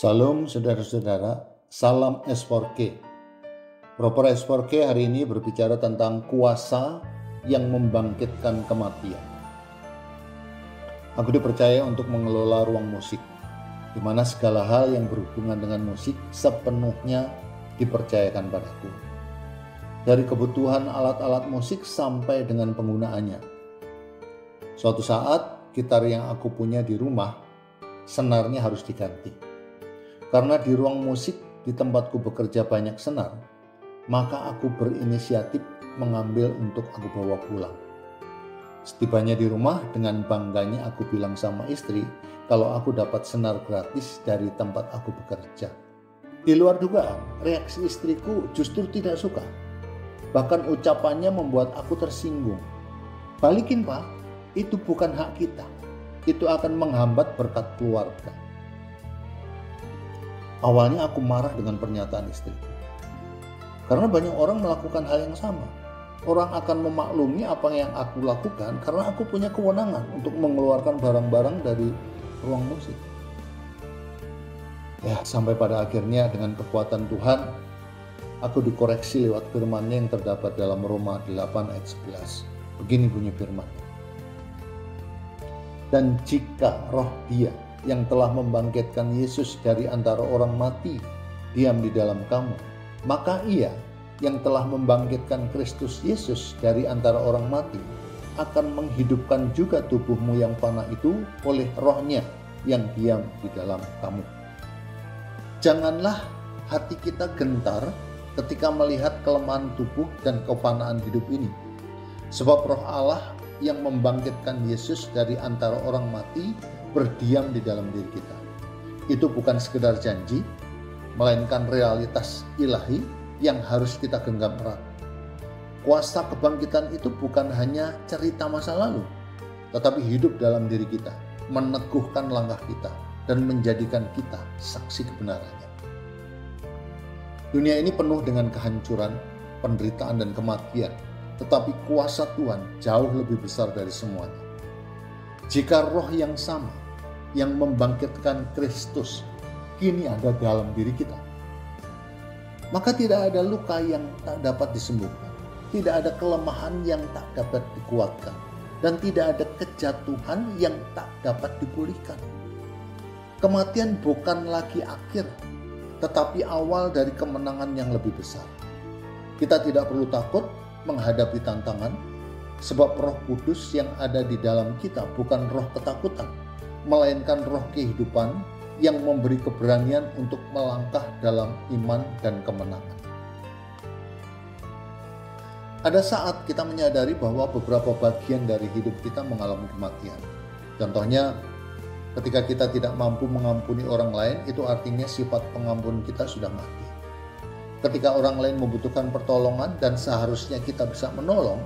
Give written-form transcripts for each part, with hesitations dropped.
Salam saudara-saudara, salam S4K. Proper S4K hari ini berbicara tentang kuasa yang membangkitkan kematian. Aku dipercaya untuk mengelola ruang musik, di mana segala hal yang berhubungan dengan musik sepenuhnya dipercayakan padaku. Dari kebutuhan alat-alat musik sampai dengan penggunaannya. Suatu saat, gitar yang aku punya di rumah, senarnya harus diganti. Karena di ruang musik di tempatku bekerja banyak senar, maka aku berinisiatif mengambil untuk aku bawa pulang. Setibanya di rumah, dengan bangganya aku bilang sama istri kalau aku dapat senar gratis dari tempat aku bekerja. Di luar dugaan, reaksi istriku justru tidak suka. Bahkan ucapannya membuat aku tersinggung. Balikin Pak, itu bukan hak kita. Itu akan menghambat berkat keluarga. Awalnya aku marah dengan pernyataan istriku. Karena banyak orang melakukan hal yang sama. Orang akan memaklumi apa yang aku lakukan karena aku punya kewenangan untuk mengeluarkan barang-barang dari ruang musik. Ya, sampai pada akhirnya dengan kekuatan Tuhan, aku dikoreksi lewat firman-Nya yang terdapat dalam Roma 8 ayat 11. Begini bunyi firman-Nya. Dan jika roh Dia yang telah membangkitkan Yesus dari antara orang mati diam di dalam kamu, maka Ia yang telah membangkitkan Kristus Yesus dari antara orang mati akan menghidupkan juga tubuhmu yang fana itu oleh rohnya yang diam di dalam kamu. Janganlah hati kita gentar ketika melihat kelemahan tubuh dan kefanaan hidup ini. Sebab roh Allah yang membangkitkan Yesus dari antara orang mati berdiam di dalam diri kita. Itu bukan sekedar janji, melainkan realitas ilahi yang harus kita genggam erat. Kuasa kebangkitan itu bukan hanya cerita masa lalu, tetapi hidup dalam diri kita, meneguhkan langkah kita, dan menjadikan kita saksi kebenarannya. Dunia ini penuh dengan kehancuran, penderitaan, dan kematian, tetapi kuasa Tuhan jauh lebih besar dari semuanya. Jika roh yang sama yang membangkitkan Kristus kini ada dalam diri kita, maka tidak ada luka yang tak dapat disembuhkan, tidak ada kelemahan yang tak dapat dikuatkan, dan tidak ada kejatuhan yang tak dapat dipulihkan. Kematian bukan lagi akhir, tetapi awal dari kemenangan yang lebih besar. Kita tidak perlu takut menghadapi tantangan, sebab Roh Kudus yang ada di dalam kita bukan roh ketakutan, melainkan roh kehidupan yang memberi keberanian untuk melangkah dalam iman dan kemenangan. Ada saat kita menyadari bahwa beberapa bagian dari hidup kita mengalami kematian. Contohnya, ketika kita tidak mampu mengampuni orang lain, itu artinya sifat pengampun kita sudah mati. Ketika orang lain membutuhkan pertolongan dan seharusnya kita bisa menolong,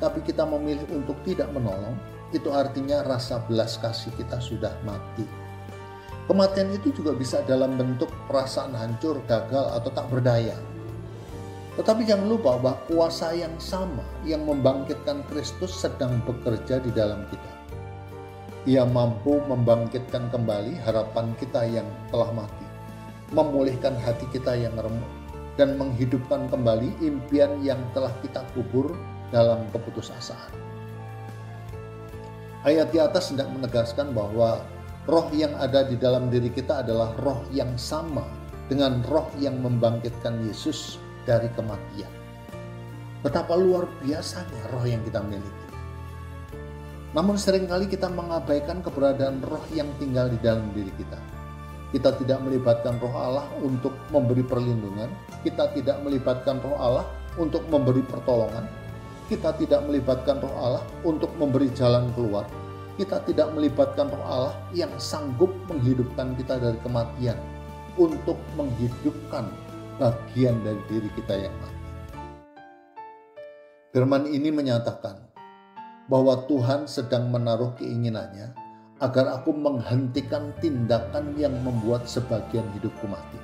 tapi kita memilih untuk tidak menolong, itu artinya rasa belas kasih kita sudah mati. Kematian itu juga bisa dalam bentuk perasaan hancur, gagal, atau tak berdaya. Tetapi jangan lupa bahwa kuasa yang sama yang membangkitkan Kristus sedang bekerja di dalam kita. Ia mampu membangkitkan kembali harapan kita yang telah mati, memulihkan hati kita yang remuk, dan menghidupkan kembali impian yang telah kita kubur dalam keputusasaan. Ayat di atas hendak menegaskan bahwa roh yang ada di dalam diri kita adalah roh yang sama dengan roh yang membangkitkan Yesus dari kematian. Betapa luar biasanya roh yang kita miliki. Namun seringkali kita mengabaikan keberadaan roh yang tinggal di dalam diri kita. Kita tidak melibatkan roh Allah untuk memberi perlindungan. Kita tidak melibatkan roh Allah untuk memberi pertolongan. Kita tidak melibatkan roh Allah untuk memberi jalan keluar. Kita tidak melibatkan roh Allah yang sanggup menghidupkan kita dari kematian untuk menghidupkan bagian dari diri kita yang mati. Firman ini menyatakan bahwa Tuhan sedang menaruh keinginannya agar aku menghentikan tindakan yang membuat sebagian hidupku mati.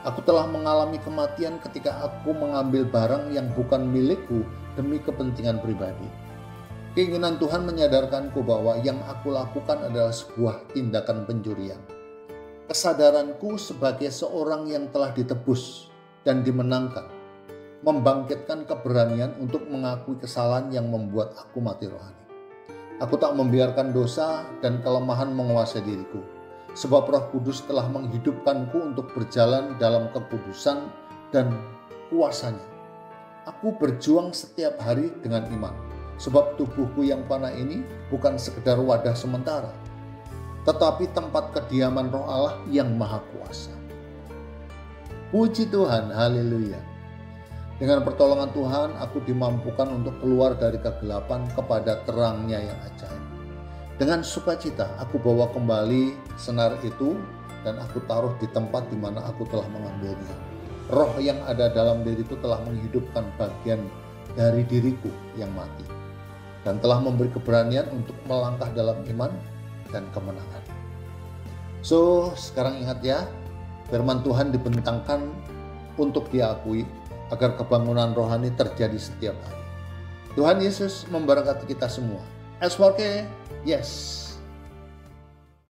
Aku telah mengalami kematian ketika aku mengambil barang yang bukan milikku demi kepentingan pribadi. Keinginan Tuhan menyadarkanku bahwa yang aku lakukan adalah sebuah tindakan pencurian. Kesadaranku sebagai seorang yang telah ditebus dan dimenangkan membangkitkan keberanian untuk mengakui kesalahan yang membuat aku mati rohani. Aku tak membiarkan dosa dan kelemahan menguasai diriku, sebab Roh Kudus telah menghidupkanku untuk berjalan dalam kekudusan dan kuasanya. Aku berjuang setiap hari dengan iman, sebab tubuhku yang panah ini bukan sekedar wadah sementara, tetapi tempat kediaman Roh Allah yang Maha Kuasa. Puji Tuhan, haleluya. Dengan pertolongan Tuhan, aku dimampukan untuk keluar dari kegelapan kepada terangnya yang ajaib. Dengan sukacita, aku bawa kembali senar itu dan aku taruh di tempat di mana aku telah mengambilnya. Roh yang ada dalam diriku telah menghidupkan bagian dari diriku yang mati dan telah memberi keberanian untuk melangkah dalam iman dan kemenangan. So, sekarang ingat ya, firman Tuhan dibentangkan untuk diakui agar kebangunan rohani terjadi setiap hari. Tuhan Yesus memberkati kita semua. S4K, yes.